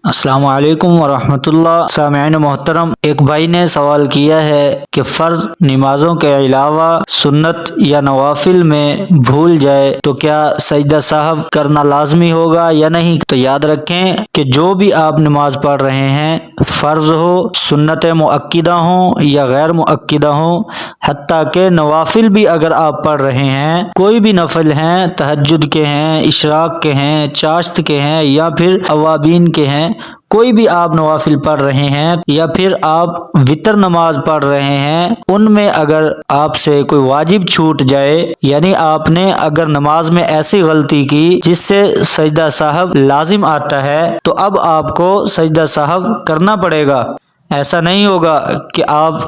السلام علیکم ورحمۃ اللہ۔ سامعین محترم، ایک بھائی نے سوال کیا ہے کہ فرض نمازوں کے علاوہ سنت یا نوافل میں بھول جائے تو کیا سجدہ سہو کرنا لازمی ہوگا یا نہیں؟ تو یاد رکھیں کہ جو بھی آپ نماز پڑھ رہے ہیں، فرض ہو، سنت مؤکدہ ہوں یا غیر مؤکدہ ہوں، حتیٰ کہ نوافل بھی اگر آپ پڑھ رہے ہیں، کوئی بھی نفل ہیں، تہجد کے ہیں، اشراق کے ہیں، چاشت کے ہیں یا پھر اوابین کے ہیں، کوئی بھی آپ نوافل پڑھ رہے ہیں یا پھر آپ وتر نماز پڑھ رہے ہیں، ان میں اگر آپ سے کوئی واجب چھوٹ جائے، یعنی آپ نے اگر نماز میں ایسی غلطی کی جس سے سجدہ سہو لازم آتا ہے، تو اب آپ کو سجدہ سہو کرنا پڑے گا۔ ایسا نہیں ہوگا کہ آپ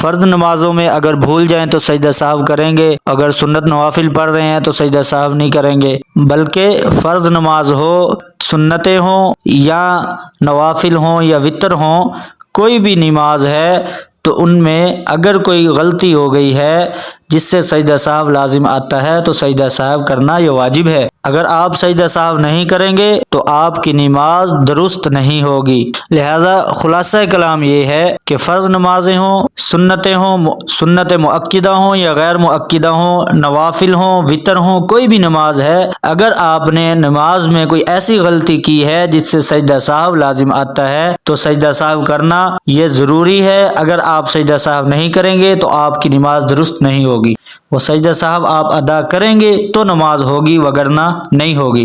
فرض نمازوں میں اگر بھول جائیں تو سجدہ سہو کریں گے، اگر سنت نوافل پڑھ رہے ہیں تو سجدہ سہو نہیں کریں گے، بلکہ فرض نماز ہو، سنتیں ہوں یا نوافل ہوں یا وتر ہوں، کوئی بھی نماز ہے تو ان میں اگر کوئی غلطی ہو گئی ہے جس سے سجدہ سہو لازم آتا ہے تو سجدہ سہو کرنا یہ واجب ہے۔ اگر آپ سجدہ سہو نہیں کریں گے تو آپ کی نماز درست نہیں ہوگی۔ لہذا خلاصہ کلام یہ ہے کہ فرض نمازیں ہوں، سنت مؤکدہ ہوں یا غیر مؤکدہ ہوں، نوافل ہوں، وتر ہوں، کوئی بھی نماز ہے، اگر آپ نے نماز میں کوئی ایسی غلطی کی ہے جس سے سجدہ سہو لازم آتا ہے تو سجدہ سہو کرنا یہ ضروری ہے۔ اگر آپ سجدہ سہو نہیں کریں گے تو آپ کی نماز درست نہیں ہوگی۔ وہ سجدہ سہو آپ ادا کریں گے تو نماز ہوگی، وگرنہ نہیں ہوگی۔